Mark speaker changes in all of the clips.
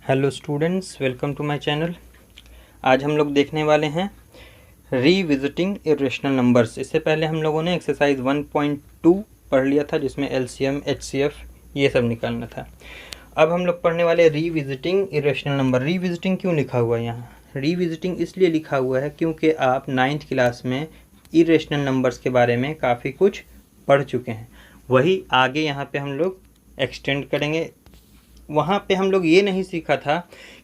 Speaker 1: Hello students, welcome to my channel. आज हम लोग देखने वाले हैं रीविजिटिंग इरेशनल नंबर्स। इससे पहले हम लोगों ने एक्सरसाइज 1.2 पढ़ लिया था, जिसमें एलसीएम, एचसीएफ ये सब निकालना था। अब हम लोग पढ़ने वाले रीविजिटिंग इरेशनल नंबर। रीविजिटिंग क्यों लिखा हुआ है यहाँ? रीविजिटिंग इसलिए लिखा हुआ है क्योंकि आप 9th क्लास में इरेशनल नंबर्स के बारे में काफ़ी कुछ पढ़ चुके हैं, वही आगे यहाँ पे हम लोग एक्सटेंड करेंगे। वहाँ पे हम लोग ये नहीं सीखा था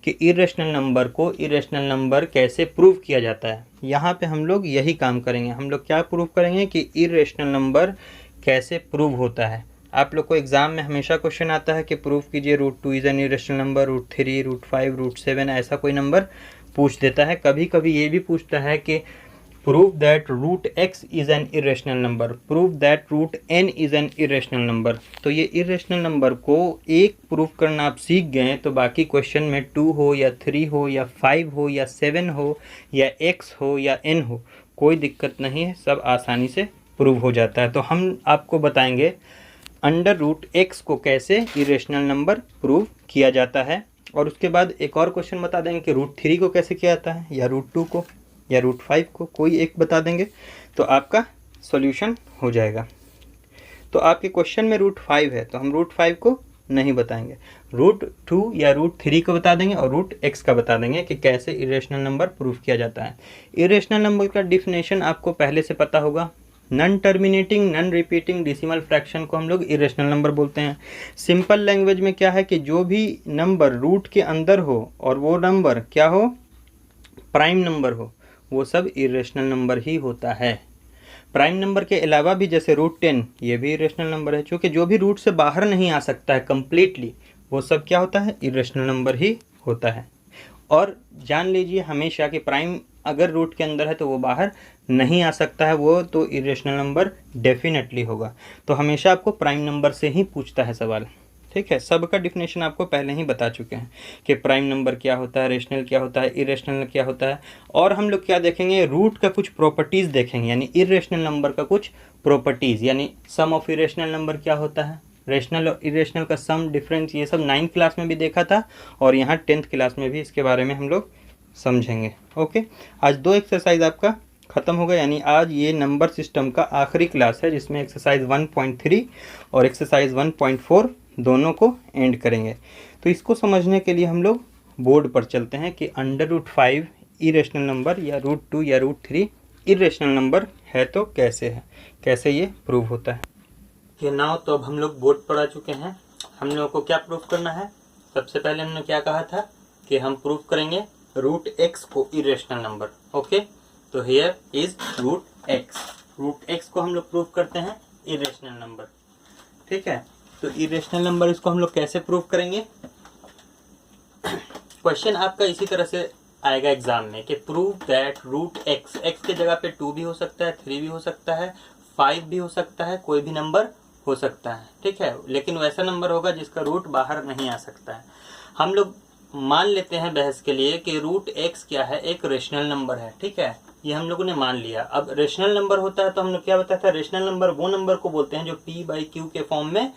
Speaker 1: कि इरेशनल नंबर को इरेशनल नंबर कैसे प्रूव किया जाता है। यहाँ पे हम लोग यही काम करेंगे। हम लोग क्या प्रूव करेंगे कि इरेशनल नंबर कैसे प्रूव होता है। आप लोग को एग्ज़ाम में हमेशा क्वेश्चन आता है कि प्रूव कीजिए √2 इज़ एन इरेशनल नंबर, √3, √5, √7 ऐसा कोई नंबर पूछ देता है। कभी कभी ये भी पूछता है कि prove that √x is an irrational number, prove that √n is an irrational number. तो ये इरेशनल नंबर को एक प्रूव करना आप सीख गए तो बाकी क्वेश्चन में 2 हो या 3 हो या 5 हो या 7 हो या x हो या n हो, कोई दिक्कत नहीं है, सब आसानी से प्रूव हो जाता है। तो हम आपको बताएंगे √x को कैसे इरेशनल नंबर प्रूव किया जाता है, और उसके बाद एक और क्वेश्चन बता देंगे कि √3 को कैसे किया जाता है, या √2 को, या √5 को, कोई एक बता देंगे तो आपका सॉल्यूशन हो जाएगा। तो आपके क्वेश्चन में √5 है तो हम √5 को नहीं बताएंगे, √2 या √3 को बता देंगे और √x का बता देंगे कि कैसे इरेशनल नंबर प्रूफ किया जाता है। इरेशनल नंबर का डिफिनेशन आपको पहले से पता होगा। Non terminating, non repeating decimal fraction को हम लोग इरेशनल नंबर बोलते हैं। सिंपल लैंग्वेज में क्या है कि जो भी नंबर रूट के अंदर हो और वो नंबर क्या हो, प्राइम नंबर हो, वो सब इरेशनल नंबर ही होता है। प्राइम नंबर के अलावा भी जैसे √10 ये भी इरेशनल नंबर है, क्योंकि जो भी रूट से बाहर नहीं आ सकता है कम्प्लीटली, वो सब क्या होता है, इरेशनल नंबर ही होता है। और जान लीजिए हमेशा कि प्राइम अगर रूट के अंदर है तो वो बाहर नहीं आ सकता है, वो तो इरेशनल नंबर डेफिनेटली होगा। तो हमेशा आपको प्राइम नंबर से ही पूछता है सवाल, ठीक है। सबका डिफिनेशन आपको पहले ही बता चुके हैं कि प्राइम नंबर क्या होता है, रेशनल क्या होता है, इरेशनल क्या होता है। और हम लोग क्या देखेंगे, रूट का कुछ प्रॉपर्टीज़ देखेंगे, यानी इरेशनल नंबर का कुछ प्रॉपर्टीज़, यानी सम ऑफ इरेशनल नंबर क्या होता है, रेशनल और इरेशनल का सम, डिफरेंस, ये सब 9th क्लास में भी देखा था और यहाँ 10th क्लास में भी इसके बारे में हम लोग समझेंगे। ओके, आज 2 एक्सरसाइज आपका ख़त्म होगा, यानी आज ये नंबर सिस्टम का आखिरी क्लास है, जिसमें एक्सरसाइज 1.3 और एक्सरसाइज 1.4 दोनों को एंड करेंगे। तो इसको समझने के लिए हम लोग बोर्ड पर चलते हैं कि √5 इरेशनल नंबर या √2 या √3 इरेशनल नंबर है तो कैसे है, कैसे ये प्रूव होता है। ये नाउ तो अब हम लोग बोर्ड पर आ चुके हैं। हम लोगों को क्या प्रूव करना है? सबसे पहले हमने क्या कहा था कि हम प्रूव करेंगे √x को इरेशनल नंबर। ओके, तो हियर इज √x को हम लोग प्रूव करते हैं इरेशनल नंबर, ठीक है। तो इरेशनल नंबर इसको हम लोग कैसे प्रूव करेंगे? क्वेश्चन आपका इसी तरह से आएगा एग्जाम में कि प्रूव दैट √x, x के जगह पे 2 भी हो सकता है, 3 भी हो सकता है, 5 भी हो सकता है, कोई भी नंबर हो सकता है, ठीक है। लेकिन वैसा नंबर होगा जिसका रूट बाहर नहीं आ सकता है। हम लोग मान लेते हैं बहस के लिए कि √x क्या है, एक रेशनल नंबर है, ठीक है। ये हम लोगों ने मान लिया। अब रेशनल नंबर होता है तो हम लोग क्या बताया था, रेशनल नंबर वो नंबर को बोलते हैं जो p/q के फॉर्म में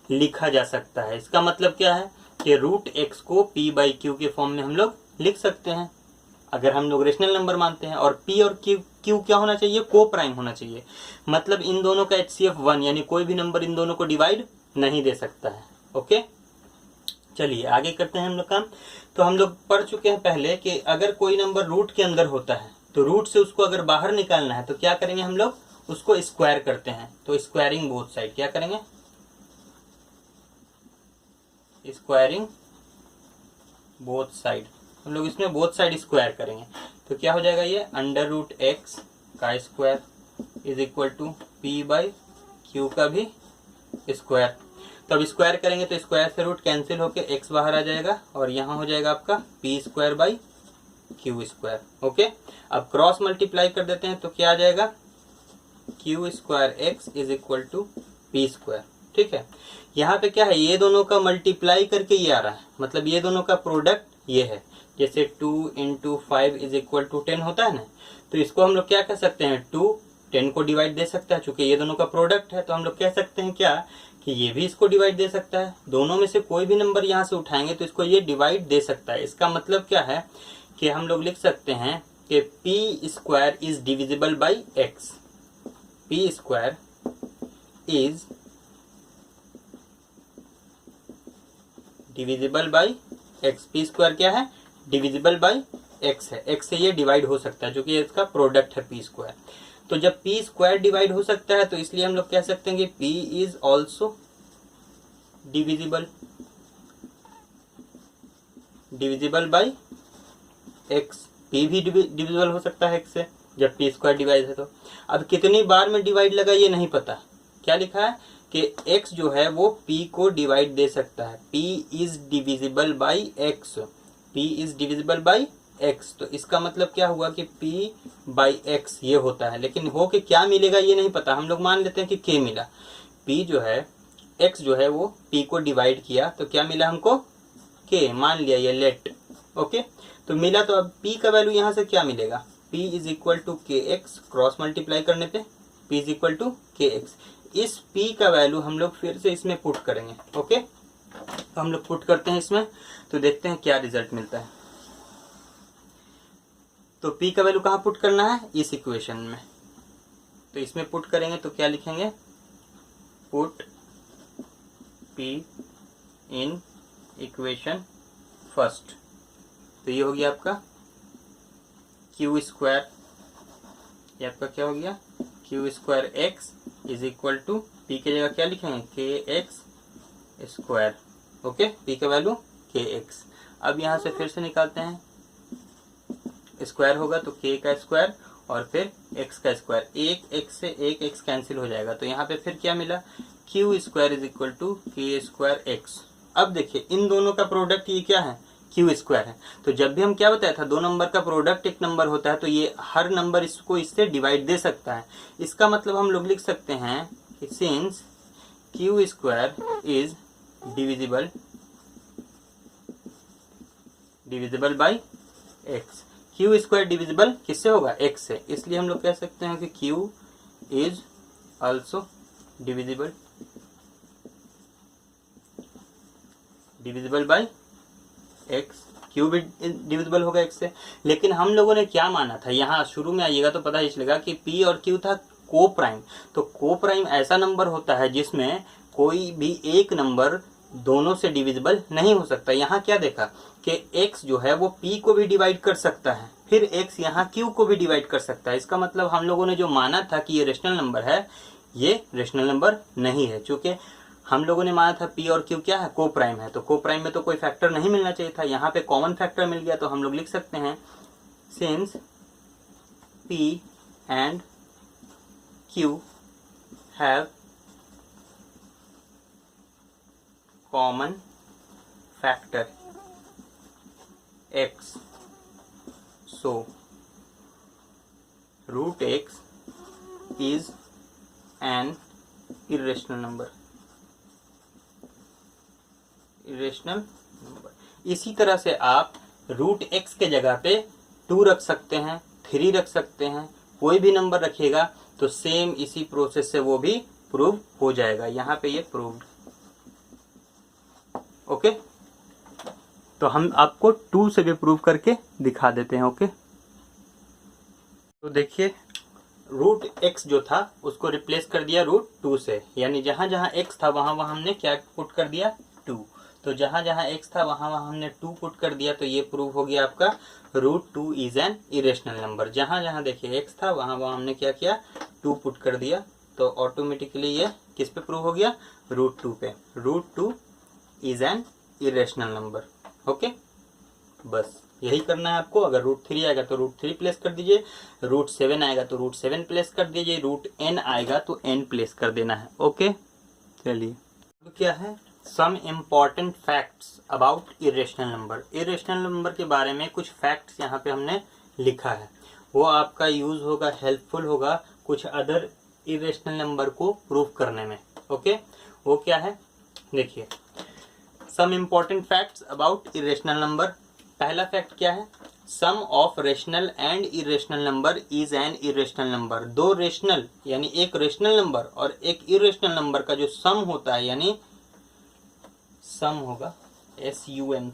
Speaker 1: लिखा जा सकता है। इसका मतलब क्या है कि √x को p/q के फॉर्म में हम लोग लिख सकते हैं अगर हम लोग रेशनल नंबर मानते हैं। और p और q क्या होना चाहिए, को प्राइम होना चाहिए। मतलब इन दोनों का HCF 1, यानी कोई भी नंबर इन दोनों को डिवाइड नहीं दे सकता है। ओके, चलिए आगे करते हैं हम लोग काम। तो हम लोग पढ़ चुके हैं पहले कि अगर कोई नंबर रूट के अंदर होता है तो रूट से उसको अगर बाहर निकालना है तो क्या करेंगे, हम लोग उसको स्क्वायर करते हैं। तो स्क्वायरिंग बोथ साइड, क्या करेंगे, स्क्वायरिंग बोथ साइड। हम लोग इसमें बोथ साइड स्क्वायर करेंगे तो क्या हो जाएगा, ये √x का square is equal to p/q का भी स्क्वायर। तो अब स्क्वायर करेंगे तो स्क्वायर से रूट कैंसिल होके x बाहर आ जाएगा और यहाँ हो जाएगा आपका p²/q²। ओके, अब क्रॉस मल्टीप्लाई कर देते हैं तो क्या आ जाएगा, q²x is equal to p², ठीक है। यहाँ पे क्या है, ये दोनों का मल्टीप्लाई करके ये आ रहा है, मतलब ये दोनों का प्रोडक्ट ये है। जैसे 2 × 5 इज इक्वल टू 10 होता है ना, तो इसको हम लोग क्या कर सकते हैं, 2 10 को डिवाइड दे सकता है। चूंकि ये दोनों का प्रोडक्ट है तो हम लोग कह सकते हैं क्या कि ये भी इसको डिवाइड दे सकता है। दोनों में से कोई भी नंबर यहाँ से उठाएंगे तो इसको ये डिवाइड दे सकता है। इसका मतलब क्या है कि हम लोग लिख सकते हैं कि P square is divisible by x. P square is divisible by x. P square क्या है? डिविजिबल बाई एक्स है। एक्स से ये डिवाइड हो सकता है जो कि ये इसका प्रोडक्ट है पी स्क्वायर। तो जब पी स्क्वायर डिवाइड हो सकता है तो इसलिए हम लोग कह सकते हैं कि P is also divisible by x. P भी डिविजिबल हो सकता है एक्स से जब पी स्क्वायर डिवाइड है। तो अब कितनी बार में डिवाइड लगा ये नहीं पता। क्या लिखा है कि x जो है वो p को डिवाइड दे सकता है। p is divisible by x। p is divisible by x। तो इसका मतलब क्या हुआ कि p बाई x ये होता है। लेकिन हो के क्या मिलेगा ये नहीं पता। हम लोग मान लेते हैं कि k मिला। p जो है x जो है वो p को डिवाइड किया तो क्या मिला हमको? k। मान लिया ये लेट। ओके तो मिला। तो अब p का वैल्यू यहाँ से क्या मिलेगा? p इज इक्वल टू के एक्स। क्रॉस मल्टीप्लाई करने पे p इज इक्वल टू के एक्स। इस p का वैल्यू हम लोग फिर से इसमें पुट करेंगे। ओके तो हम लोग पुट करते हैं इसमें तो देखते हैं क्या रिजल्ट मिलता है। तो p का वैल्यू कहाँ पुट करना है? इस इक्वेशन में। तो इसमें पुट करेंगे तो क्या लिखेंगे? Put p in equation first. तो ये हो गया आपका क्यू स्क्वायर। ये आपका क्या हो गया? Q square X is equal to P की जगह क्या लिखेंगे? K X square. Okay P का वैल्यू के एक्स। अब यहाँ से फिर से निकालते हैं। स्क्वायर होगा तो के का स्क्वायर और फिर एक्स का स्क्वायर। एक एक्स से एक एक्स कैंसिल हो जाएगा। तो यहाँ पे फिर क्या मिला? Q square is equal to K square X. अब देखिए इन दोनों का प्रोडक्ट ये क्या है? क्यू स्क्वायर है। तो जब भी हम क्या बताया था दो नंबर का प्रोडक्ट एक नंबर होता है तो ये हर नंबर इसको इससे डिवाइड दे सकता है। इसका मतलब हम लोग लिख सकते हैं कि since Q square is divisible by x. Q square divisible किससे होगा? एक्स से। इसलिए हम लोग कह सकते हैं कि Q is also divisible by x. Q भी डिविजिबल होगा एक्स से। लेकिन हम लोगों ने क्या माना था? यहाँ शुरू में आइएगा तो पता ही चलेगा कि पी और क्यू था को प्राइम। तो को प्राइम ऐसा नंबर होता है जिसमें कोई भी एक नंबर दोनों से डिविजिबल नहीं हो सकता। यहाँ क्या देखा कि x जो है वो p को भी डिवाइड कर सकता है, फिर x यहाँ q को भी डिवाइड कर सकता है। इसका मतलब हम लोगों ने जो माना था कि ये रेशनल नंबर है, ये रेशनल नंबर नहीं है। चूंकि हम लोगों ने माना था p और q क्या है? को प्राइम है। तो को प्राइम में तो कोई फैक्टर नहीं मिलना चाहिए था। यहाँ पे कॉमन फैक्टर मिल गया। तो हम लोग लिख सकते हैं since p and q have common factor x, so root x is an irrational number। इसी तरह से आप रूट x के जगह पे 2 रख सकते हैं, 3 रख सकते हैं, कोई भी नंबर रखिएगा तो सेम इसी प्रोसेस से वो भी प्रूव हो जाएगा। यहाँ पे ये प्रूव्ड। ओके तो हम आपको 2 से भी प्रूव करके दिखा देते हैं। ओके तो देखिए रूट x जो था उसको रिप्लेस कर दिया रूट 2 से, यानी जहां जहां x था वहां वहां हमने क्या पुट कर दिया? 2। तो जहां जहां x था वहां वहां हमने 2 पुट कर दिया। तो ये प्रूव हो गया आपका root 2 is an irrational number. जहां जहां देखिए x था वहां वहां हमने क्या किया? 2 पुट कर दिया। तो ऑटोमेटिकली ये किस पे प्रूव हो गया? रूट 2 पे। Root 2 is an irrational number. Okay बस यही करना है आपको। अगर रूट 3 आएगा तो रूट 3 प्लेस कर दीजिए, रूट 7 आएगा तो रूट 7 प्लेस कर दीजिए, रूट n आएगा तो n प्लेस कर देना है। ओके चलिए तो क्या है? Some important facts about irrational number. Irrational number के बारे में कुछ फैक्ट्स यहाँ पे हमने लिखा है, वो आपका यूज होगा, हेल्पफुल होगा कुछ अदर इरेशनल नंबर को प्रूव करने में। ओके वो क्या है देखिए, some important facts about irrational number. पहला फैक्ट क्या है? Sum of rational and irrational number is an irrational number. दो रेशनल यानी एक रेशनल नंबर और एक इरेशनल नंबर का जो सम होता है, यानी सम होगा SUM,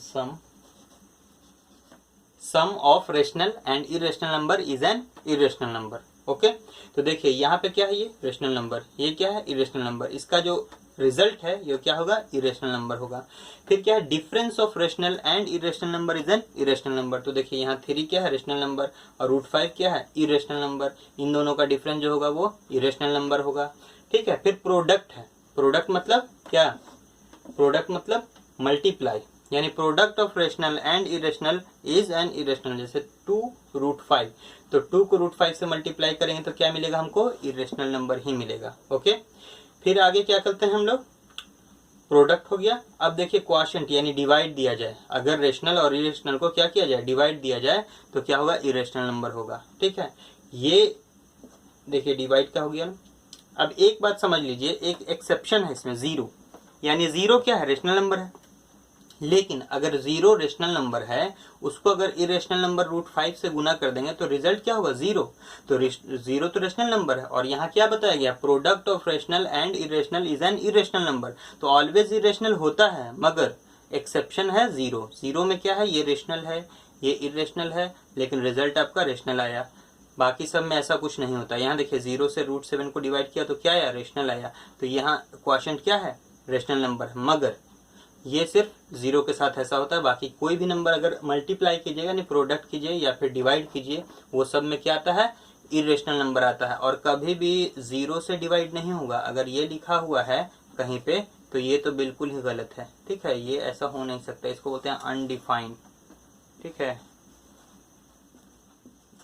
Speaker 1: sum of rational and irrational number is an irrational number. Okay, तो देखिए यहाँ पे क्या है, ये रेशनल नंबर, ये क्या है इरेशनल नंबर, इसका जो रिजल्ट है ये क्या होगा, इरेशनल नंबर होगा। फिर क्या है, difference of rational and irrational number is an irrational number. तो देखिए यहाँ 3 क्या है, रेशनल नंबर, और √5 क्या है, इरेशनल नंबर। इन दोनों का डिफरेंस जो होगा वो इरेशनल नंबर होगा। ठीक है, फिर प्रोडक्ट है, प्रोडक्ट मतलब क्या, प्रोडक्ट मतलब मल्टीप्लाई, यानी product of rational and irrational is an irrational. जैसे 2√5, तो 2 को √5 से मल्टीप्लाई करेंगे तो क्या मिलेगा हमको, इरेशनल नंबर ही मिलेगा। ओके, फिर आगे क्या करते हैं हम लोग, प्रोडक्ट हो गया। अब देखिए क्वोशिएंट यानी डिवाइड दिया जाए, अगर रेशनल और इरेशनल को क्या किया जाए, डिवाइड दिया जाए तो क्या होगा, इरेशनल नंबर होगा। ठीक है, ये देखिए डिवाइड का हो गया। अब एक बात समझ लीजिए, एक एक्सेप्शन है इसमें, 0, यानी 0 क्या है, रेशनल नंबर है, लेकिन अगर 0 रेशनल नंबर है, उसको अगर इरेशनल नंबर √5 से गुना कर देंगे तो रिजल्ट क्या होगा, 0। तो 0 तो रेशनल नंबर है, और यहाँ क्या बताया गया, product of rational and irrational is an irrational number. तो ऑलवेज इरेशनल होता है, मगर एक्सेप्शन है 0। 0 में क्या है, ये रेशनल है, ये इरेशनल है, लेकिन रिजल्ट आपका रेशनल आया। बाकी सब में ऐसा कुछ नहीं होता। यहाँ देखिए 0 से √7 को डिवाइड किया तो क्या आया, रेशनल आया। तो यहाँ क्वोशिएंट क्या है, रेशनल नंबर है, मगर ये सिर्फ 0 के साथ ऐसा होता है। बाकी कोई भी नंबर अगर मल्टीप्लाई कीजिएगा, यानी प्रोडक्ट कीजिए या फिर डिवाइड कीजिए, वो सब में क्या आता है, इरेशनल नंबर आता है। और कभी भी 0 से डिवाइड नहीं होगा। अगर ये लिखा हुआ है कहीं पे तो ये तो बिल्कुल ही गलत है। ठीक है, ये ऐसा हो नहीं सकता, इसको बोलते हैं अनडिफाइंड। ठीक है,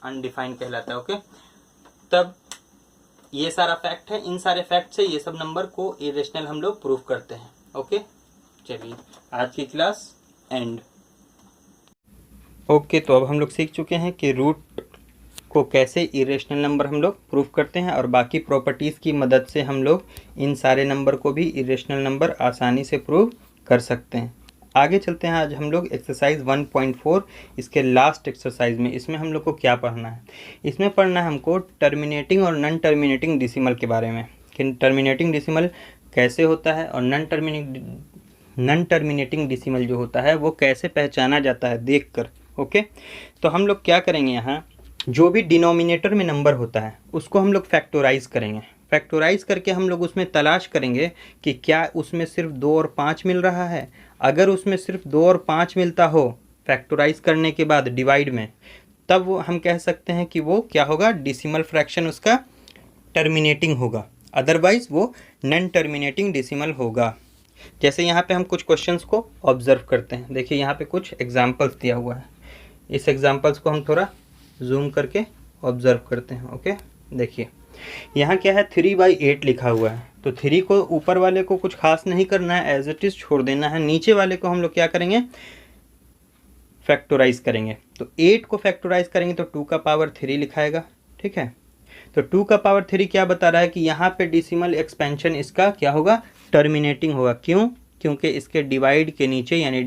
Speaker 1: अनडिफाइंड कहलाता है। ओके, तब ये सारा फैक्ट है, इन सारे फैक्ट से ये सब नंबर को इरेशनल हम लोग प्रूव करते हैं। ओके, चलिए आज की क्लास एंड। ओके, तो अब हम लोग सीख चुके हैं कि रूट को कैसे इरेशनल नंबर हम लोग प्रूव करते हैं, और बाकी प्रॉपर्टीज़ की मदद से हम लोग इन सारे नंबर को भी इरेशनल नंबर आसानी से प्रूव कर सकते हैं। आगे चलते हैं, आज हम लोग एक्सरसाइज 1.4 इसके लास्ट एक्सरसाइज में, इसमें हम लोग को क्या पढ़ना है, इसमें पढ़ना है हमको टर्मिनेटिंग और नॉन टर्मिनेटिंग डेसिमल के बारे में, कि टर्मिनेटिंग डेसिमल कैसे होता है और नॉन टर्मिनेटिंग डेसिमल जो होता है वो कैसे पहचाना जाता है देखकर। ओके, तो हम लोग क्या करेंगे, यहाँ जो भी डिनोमिनेटर में नंबर होता है उसको हम लोग फैक्टोराइज करेंगे। फैक्टोराइज करके हम लोग उसमें तलाश करेंगे कि क्या उसमें सिर्फ 2 और 5 मिल रहा है। अगर उसमें सिर्फ 2 और 5 मिलता हो फैक्टोराइज करने के बाद डिवाइड में, तब वो हम कह सकते हैं कि वो क्या होगा, डेसिमल फ्रैक्शन उसका टर्मिनेटिंग होगा, अदरवाइज वो नॉन टर्मिनेटिंग डेसिमल होगा। जैसे यहाँ पे हम कुछ क्वेश्चंस को ऑब्जर्व करते हैं। देखिए यहाँ पे कुछ एग्जांपल्स दिया हुआ है, इस एग्जांपल्स को हम थोड़ा जूम करके ऑब्जर्व करते हैं। ओके, देखिए यहाँ क्या है, 3/8 लिखा हुआ है। तो 3 को ऊपर वाले को कुछ खास नहीं करना है, एज इट इज छोड़ देना है। नीचे वाले को हम लोग क्या करेंगे, फैक्टोराइज करेंगे। तो 8 को फैक्टोराइज करेंगे तो 2 का पावर 3 लिखाएगा। ठीक है, तो 2 का पावर 3 क्या बता रहा है कि यहाँ पे डेसिमल एक्सपेंशन इसका क्या होगा, टर्मिनेटिंग होगा। क्यों, क्योंकि इसके डिवाइड के नीचे यानी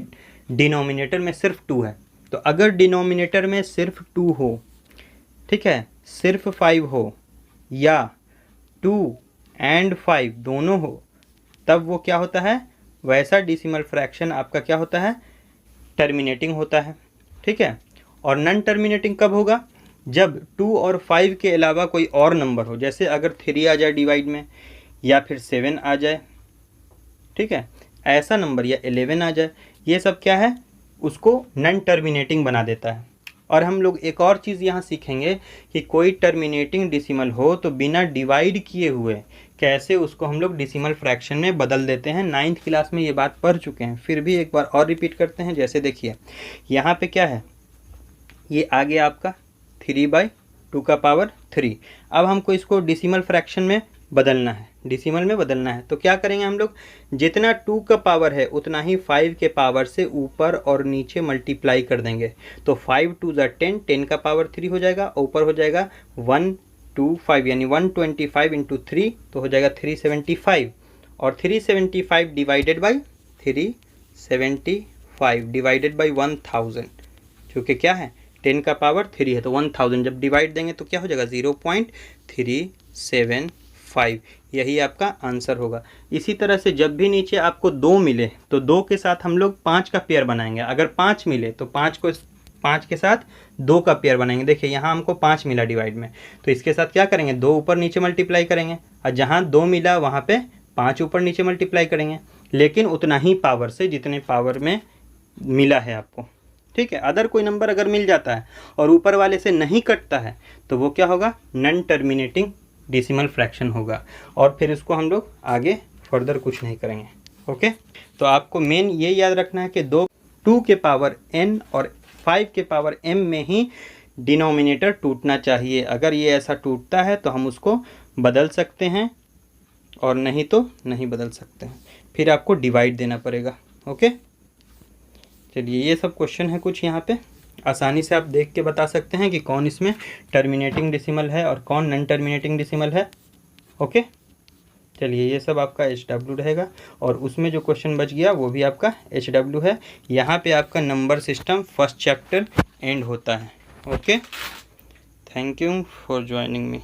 Speaker 1: डिनोमिनेटर में सिर्फ 2 है। तो अगर डिनोमिनेटर में सिर्फ 2 हो, ठीक है, सिर्फ 5 हो या 2 एंड 5 दोनों हो, तब वो क्या होता है, वैसा डेसिमल फ्रैक्शन आपका क्या होता है, टर्मिनेटिंग होता है। ठीक है, और नॉन टर्मिनेटिंग कब होगा, जब 2 और 5 के अलावा कोई और नंबर हो। जैसे अगर 3 आ जाए डिवाइड में, या फिर 7 आ जाए, ठीक है, ऐसा नंबर, या 11 आ जाए, ये सब क्या है, उसको नॉन टर्मिनेटिंग बना देता है। और हम लोग एक और चीज़ यहाँ सीखेंगे कि कोई टर्मिनेटिंग डेसिमल हो तो बिना डिवाइड किए हुए कैसे उसको हम लोग डेसिमल फ्रैक्शन में बदल देते हैं। 9th क्लास में ये बात पढ़ चुके हैं, फिर भी एक बार और रिपीट करते हैं। जैसे देखिए यहाँ पे क्या है, ये आ गया आपका 3/2 का पावर 3। अब हमको इसको डेसिमल फ्रैक्शन में बदलना है, डेसिमल में बदलना है। तो क्या करेंगे हम लोग, जितना 2 का पावर है उतना ही 5 के पावर से ऊपर और नीचे मल्टीप्लाई कर देंगे। तो 5 2 ज़ा 10, 10 का पावर 3 हो जाएगा, ऊपर हो जाएगा 125 यानी 125 इंटू 3 तो हो जाएगा 375, और 375 डिवाइडेड बाई 375 डिवाइडेड बाई 1000, जो कि क्या है 10 का पावर 3 है तो 1000 जब डिवाइड देंगे तो क्या हो जाएगा 0.375, यही आपका आंसर होगा। इसी तरह से जब भी नीचे आपको 2 मिले तो 2 के साथ हम लोग 5 का पेयर बनाएंगे। अगर 5 मिले तो 5 के साथ 2 का पेयर बनाएंगे। देखिए यहाँ हमको 5 मिला डिवाइड में, तो इसके साथ क्या करेंगे 2 ऊपर नीचे मल्टीप्लाई करेंगे, और जहाँ 2 मिला वहाँ पे 5 ऊपर नीचे मल्टीप्लाई करेंगे, लेकिन उतना ही पावर से जितने पावर में मिला है आपको, ठीक है। अदर कोई नंबर अगर मिल जाता है और ऊपर वाले से नहीं कटता है तो वो क्या होगा, नॉन टर्मिनेटिंग डेसिमल फ्रैक्शन होगा, और फिर इसको हम लोग आगे फर्दर कुछ नहीं करेंगे। ओके, तो आपको मेन ये याद रखना है कि 2 के पावर n और 5 के पावर m में ही डिनोमिनेटर टूटना चाहिए। अगर ये ऐसा टूटता है तो हम उसको बदल सकते हैं, और नहीं तो नहीं बदल सकते हैं, फिर आपको डिवाइड देना पड़ेगा। ओके, चलिए ये सब क्वेश्चन है कुछ यहाँ पे, आसानी से आप देख के बता सकते हैं कि कौन इसमें टर्मिनेटिंग डेसिमल है और कौन नॉन टर्मिनेटिंग डेसिमल है। ओके, चलिए ये सब आपका HW रहेगा, और उसमें जो क्वेश्चन बच गया वो भी आपका HW है। यहाँ पे आपका number system first chapter and होता है। Okay, thank you for joining me.